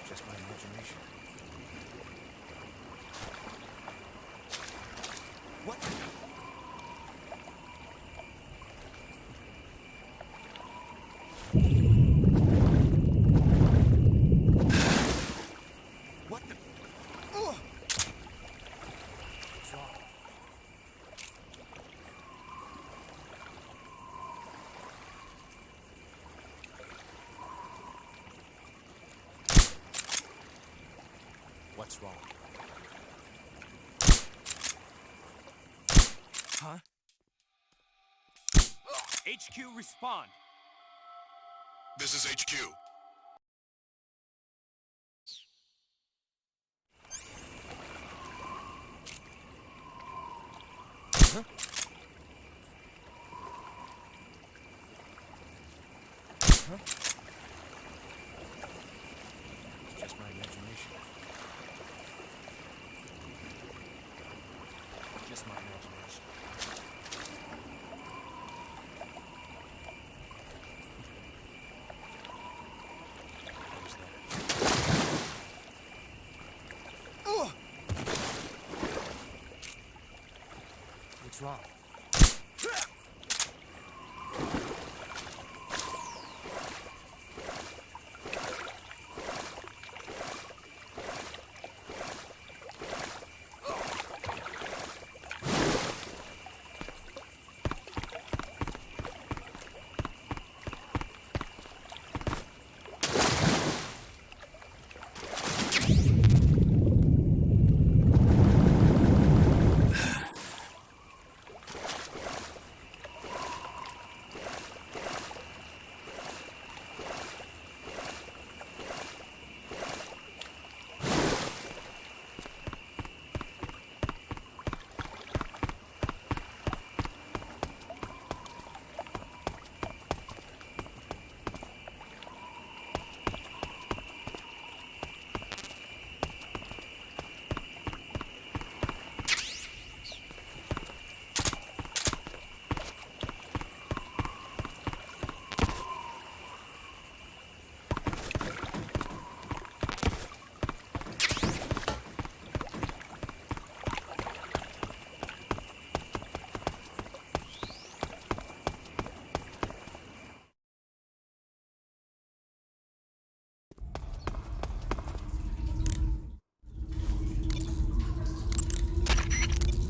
Just my imagination. What? What the? Ugh! What's wrong? What's wrong? Huh? HQ, respond. This is HQ. Huh? Huh? It's just my imagination. Just my imagination. What was that? Ugh! What's wrong?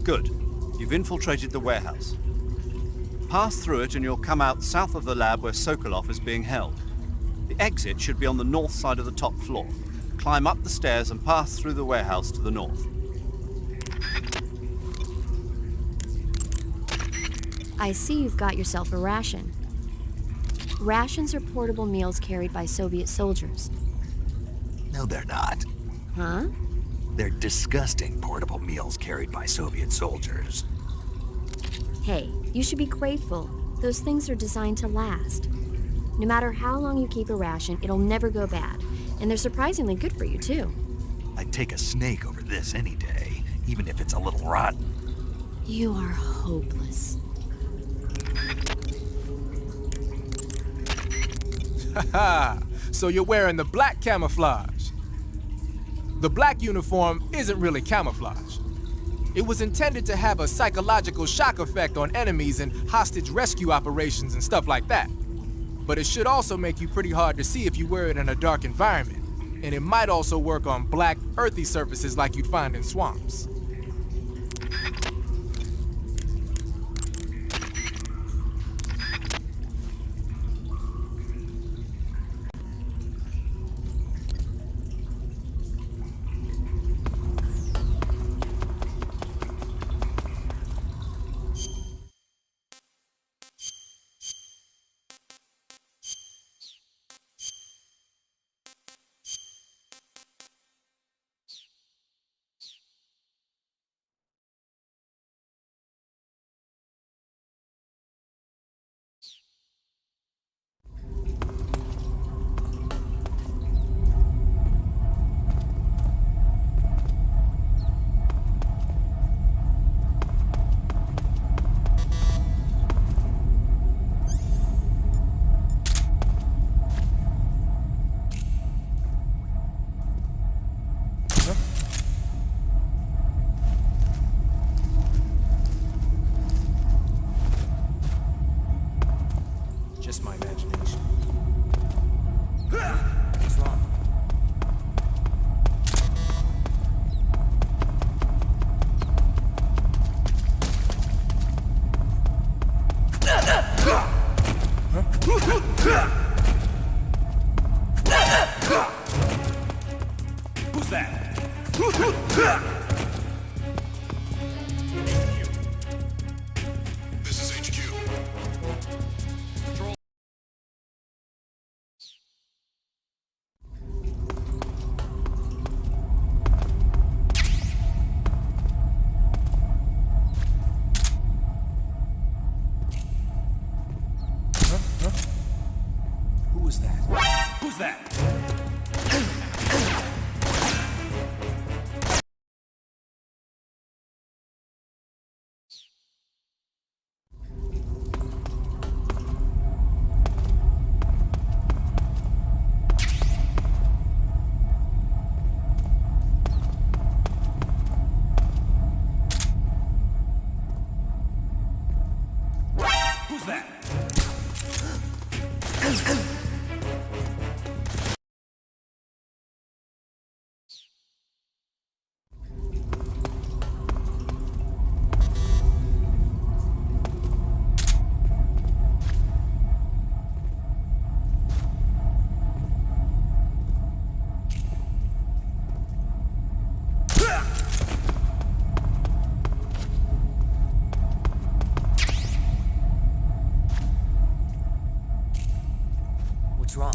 Good. You've infiltrated the warehouse. Pass through it and you'll come out south of the lab where Sokolov is being held. The exit should be on the north side of the top floor. Climb up the stairs and pass through the warehouse to the north. I see you've got yourself a ration. Rations are portable meals carried by Soviet soldiers. No, they're not. Huh? They're disgusting portable meals carried by Soviet soldiers. Hey, you should be grateful. Those things are designed to last. No matter how long you keep a ration, it'll never go bad. And they're surprisingly good for you, too. I'd take a snake over this any day, even if it's a little rotten. You are hopeless. Haha, so you're wearing the black camouflage. The black uniform isn't really camouflage. It was intended to have a psychological shock effect on enemies in hostage rescue operations and stuff like that. But it should also make you pretty hard to see if you wear it in a dark environment. And it might also work on black, earthy surfaces like you'd find in swamps. Who's that? This is HQ. Who was that? Who's that? Who's that? What's wrong?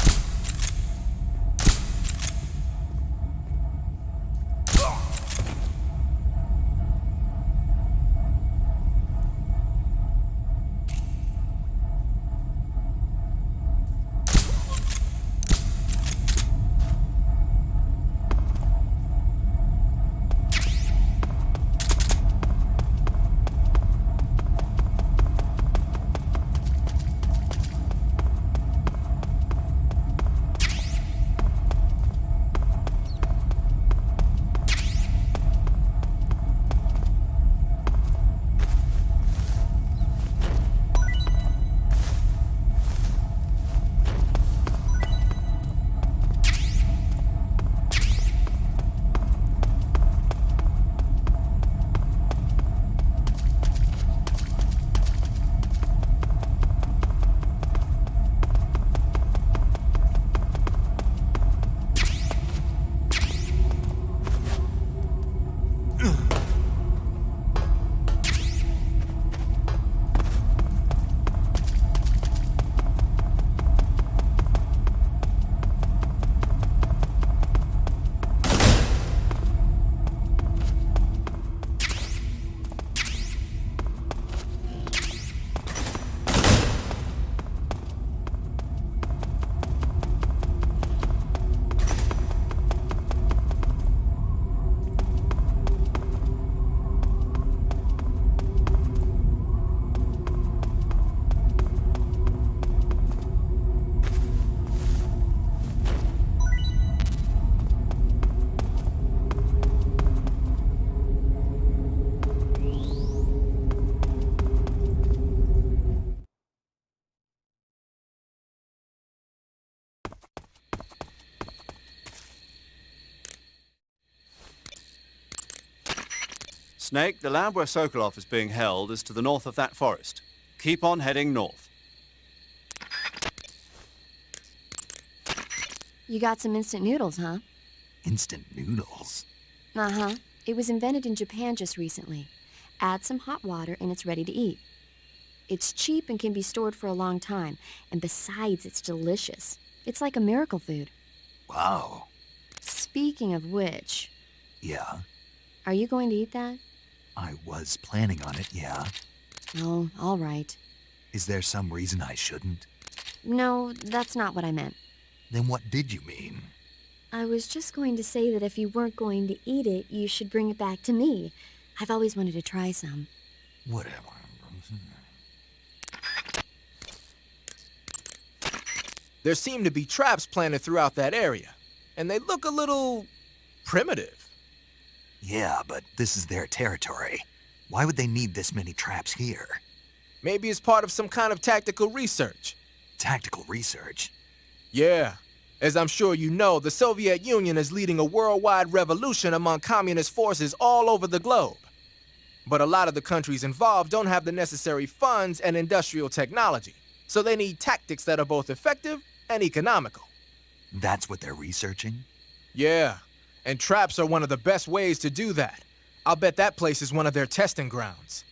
Snake, the lab where Sokolov is being held is to the north of that forest. Keep on heading north. You got some instant noodles, huh? Instant noodles? Uh-huh. It was invented in Japan just recently. Add some hot water and it's ready to eat. It's cheap and can be stored for a long time. And besides, it's delicious. It's like a miracle food. Wow. Speaking of which, Yeah, are you going to eat that? I was planning on it, yeah. Oh, all right. Is there some reason I shouldn't? No, that's not what I meant. Then what did you mean? I was just going to say that if you weren't going to eat it, you should bring it back to me. I've always wanted to try some. Whatever. There seem to be traps planted throughout that area, and they look a little primitive. Yeah, but this is their territory. Why would they need this many traps here? Maybe it's part of some kind of tactical research. Tactical research? Yeah. As I'm sure you know, the Soviet Union is leading a worldwide revolution among communist forces all over the globe. But a lot of the countries involved don't have the necessary funds and industrial technology. So they need tactics that are both effective and economical. That's what they're researching? Yeah, and traps are one of the best ways to do that. I'll bet that place is one of their testing grounds.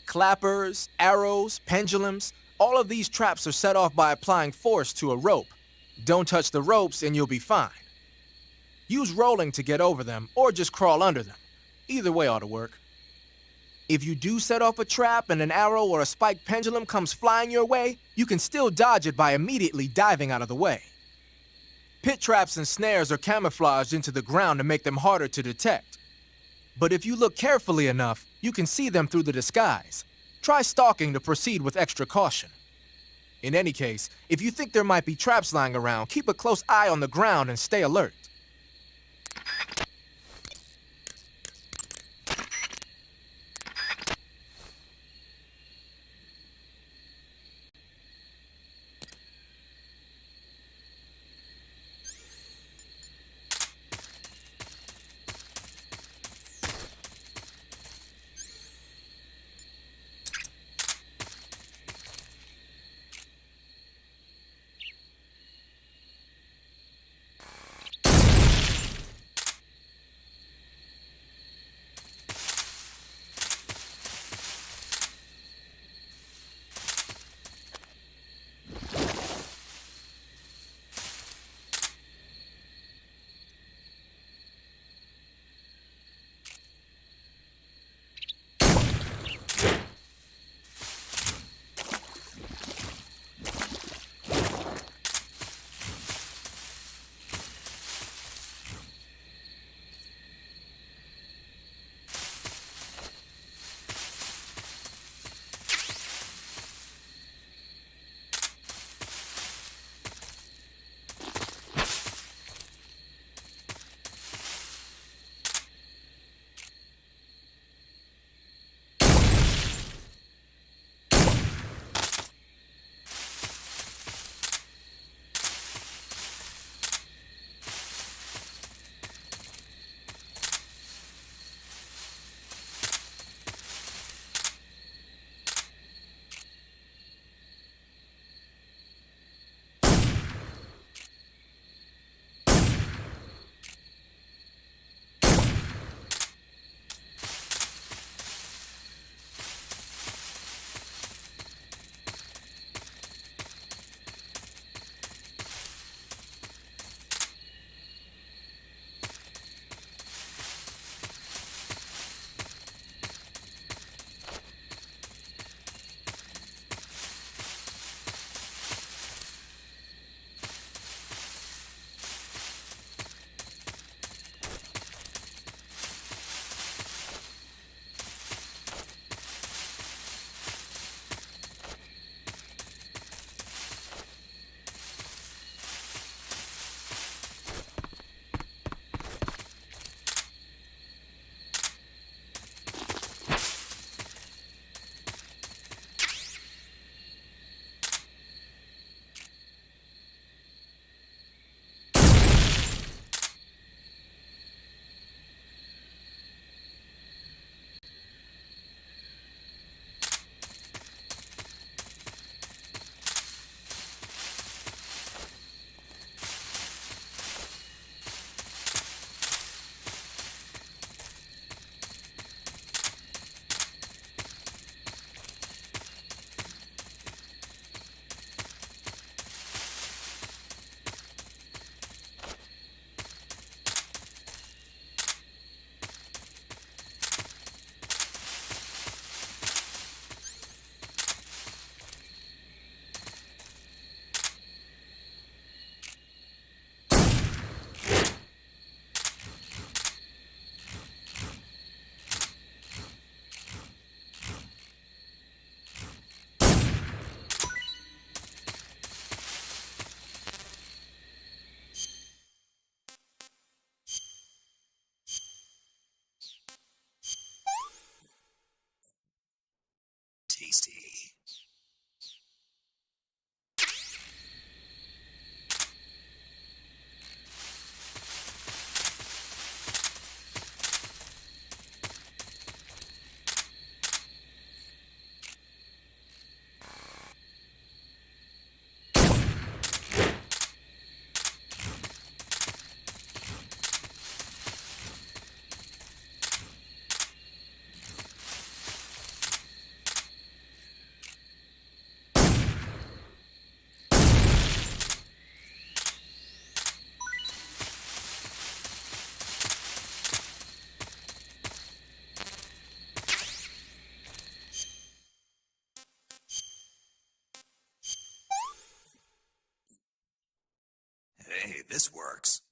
Clappers, arrows, pendulums, all of these traps are set off by applying force to a rope. Don't touch the ropes and you'll be fine. Use rolling to get over them, or just crawl under them. Either way ought to work. If you do set off a trap and an arrow or a spiked pendulum comes flying your way, you can still dodge it by immediately diving out of the way. Pit traps and snares are camouflaged into the ground to make them harder to detect. But if you look carefully enough, you can see them through the disguise. Try stalking to proceed with extra caution. In any case, if you think there might be traps lying around, keep a close eye on the ground and stay alert. Hey, this works.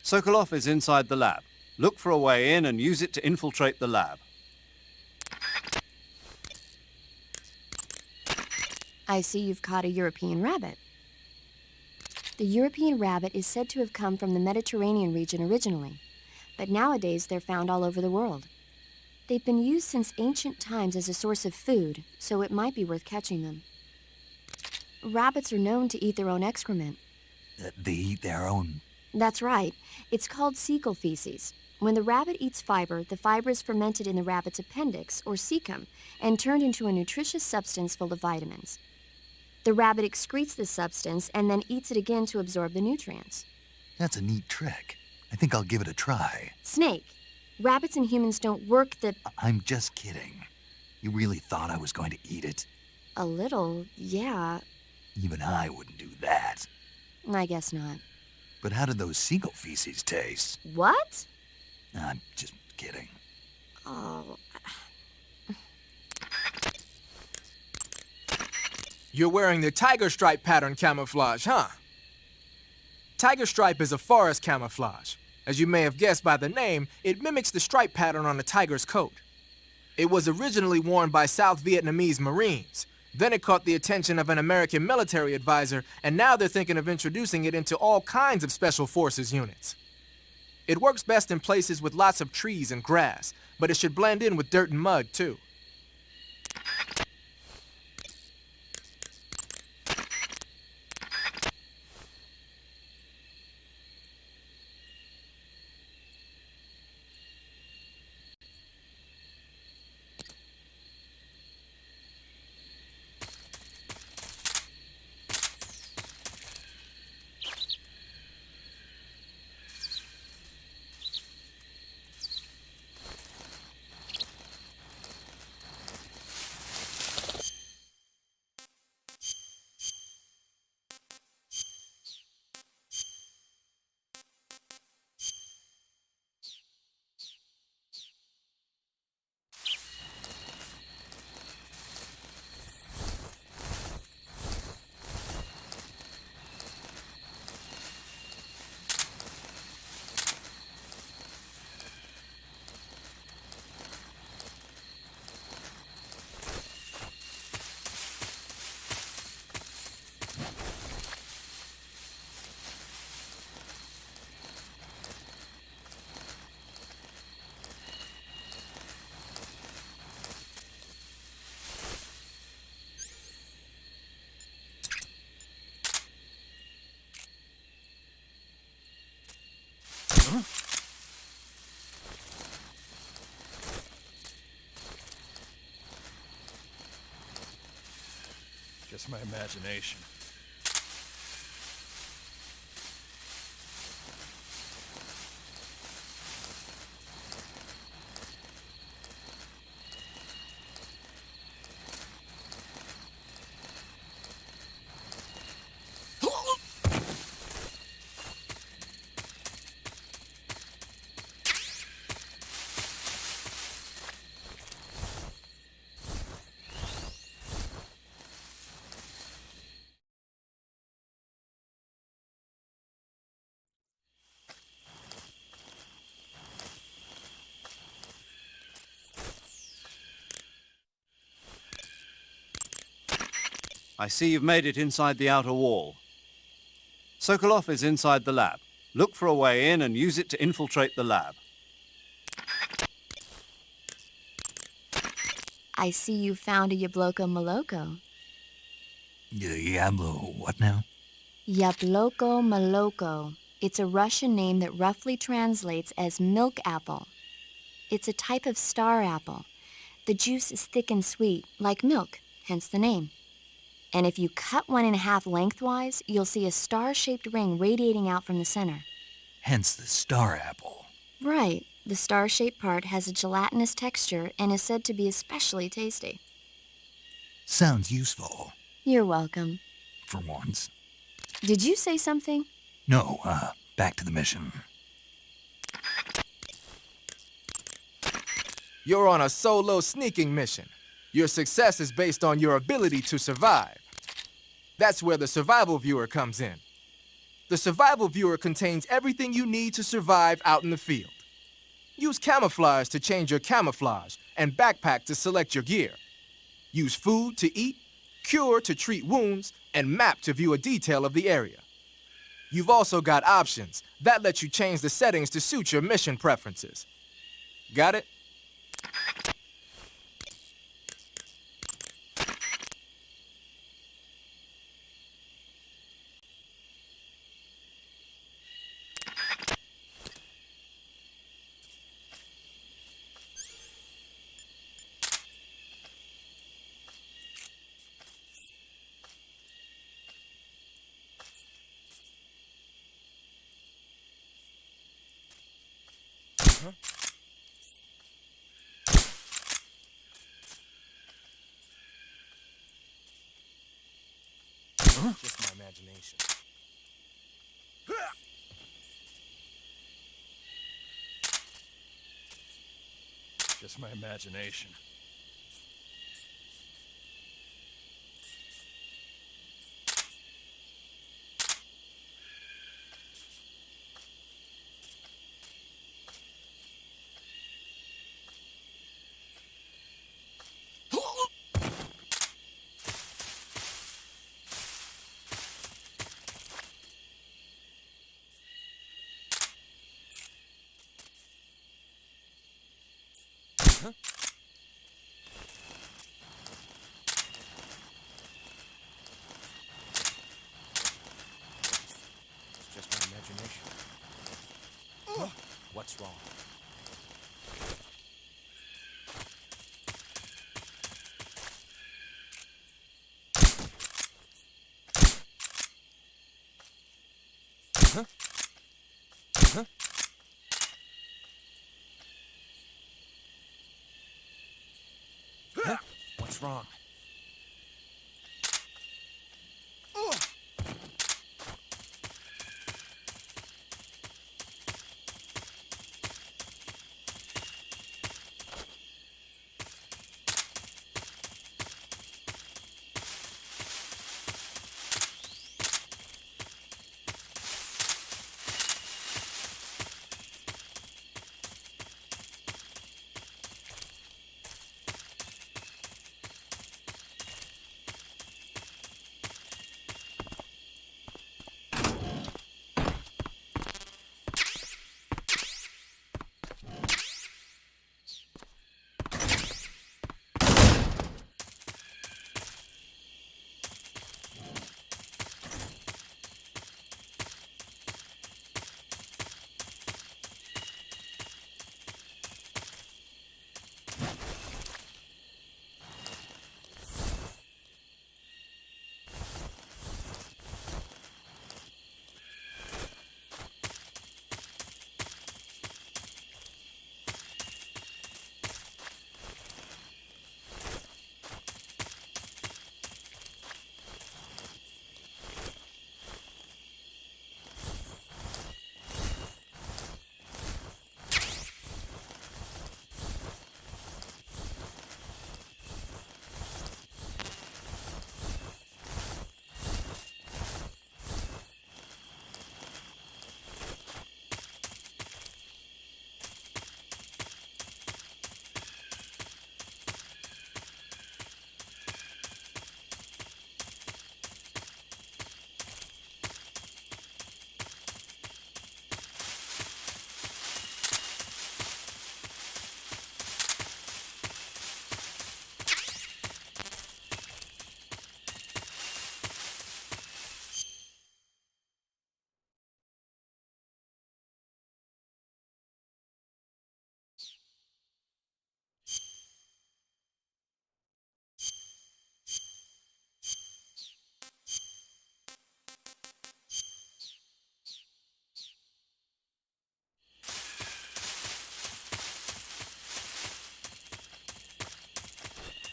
Sokolov is inside the lab. Look for a way in and use it to infiltrate the lab. I see you've caught a European rabbit. The European rabbit is said to have come from the Mediterranean region originally, but nowadays they're found all over the world. They've been used since ancient times as a source of food, so it might be worth catching them. Rabbits are known to eat their own excrement. They eat their own. That's right. It's called cecal feces. When the rabbit eats fiber, the fiber is fermented in the rabbit's appendix, or cecum, and turned into a nutritious substance full of vitamins. The rabbit excretes this substance and then eats it again to absorb the nutrients. That's a neat trick. I think I'll give it a try. Snake, rabbits and humans don't work the... I'm just kidding. You really thought I was going to eat it? A little, yeah. Even I wouldn't do that. I guess not. But how did those seagull feces taste? What? I'm just kidding. Oh... You're wearing the tiger stripe pattern camouflage, huh? Tiger stripe is a forest camouflage. As you may have guessed by the name, it mimics the stripe pattern on a tiger's coat. It was originally worn by South Vietnamese Marines. Then it caught the attention of an American military advisor, and now they're thinking of introducing it into all kinds of special forces units. It works best in places with lots of trees and grass, but it should blend in with dirt and mud, too. Just my imagination. I see you've made it inside the outer wall. Sokolov is inside the lab. Look for a way in and use it to infiltrate the lab. I see you found a Yabloko Maloko. Diablo, what now? Yabloko Maloko. It's a Russian name that roughly translates as milk apple. It's a type of star apple. The juice is thick and sweet, like milk, hence the name. And if you cut one in half lengthwise, you'll see a star-shaped ring radiating out from the center. Hence the star apple. Right. The star-shaped part has a gelatinous texture and is said to be especially tasty. Sounds useful, You're welcome. for once. Did you say something? No, back to the mission. You're on a solo sneaking mission. Your success is based on your ability to survive. That's where the survival viewer comes in. The survival viewer contains everything you need to survive out in the field. Use camouflage to change your camouflage and backpack to select your gear. Use food to eat, cure to treat wounds, and map to view a detail of the area. You've also got options that let you change the settings to suit your mission preferences. Got it? Just my imagination. Just my imagination. Just my imagination. What's wrong? What's wrong?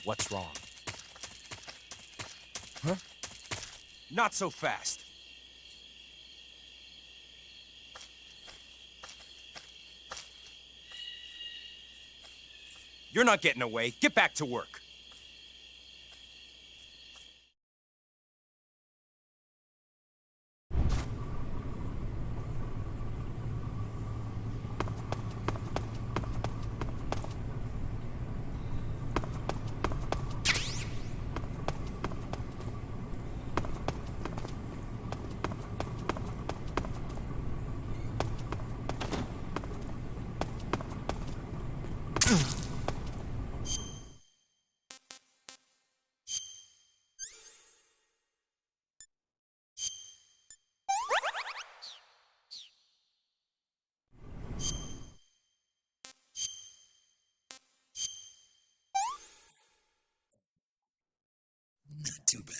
What's wrong? Huh? Not so fast. You're not getting away. Get back to work. Not too bad.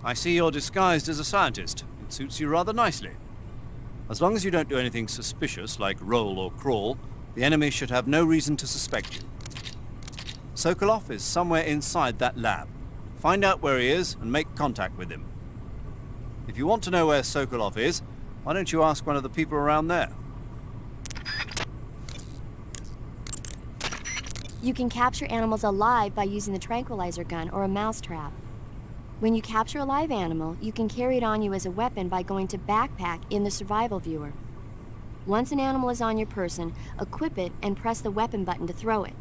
I see you're disguised as a scientist. It suits you rather nicely. As long as you don't do anything suspicious, like roll or crawl, the enemy should have no reason to suspect you. Sokolov is somewhere inside that lab. Find out where he is and make contact with him. If you want to know where Sokolov is, why don't you ask one of the people around there? You can capture animals alive by using the tranquilizer gun or a mousetrap. When you capture a live animal, you can carry it on you as a weapon by going to Backpack in the survival viewer. Once an animal is on your person, equip it and press the weapon button to throw it.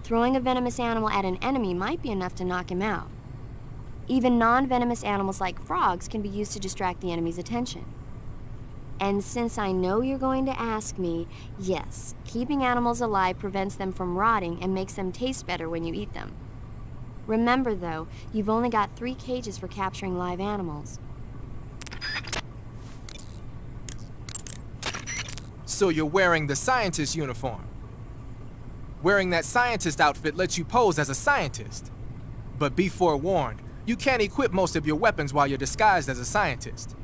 Throwing a venomous animal at an enemy might be enough to knock him out. Even non-venomous animals like frogs can be used to distract the enemy's attention. And since I know you're going to ask me, yes, keeping animals alive prevents them from rotting and makes them taste better when you eat them. Remember, though, you've only got 3 cages for capturing live animals. So you're wearing the scientist uniform. Wearing that scientist outfit lets you pose as a scientist. But be forewarned, you can't equip most of your weapons while you're disguised as a scientist.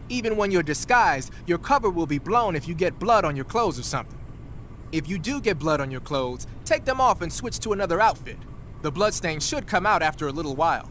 Even when you're disguised, your cover will be blown if you get blood on your clothes or something. If you do get blood on your clothes, take them off and switch to another outfit. The bloodstain should come out after a little while.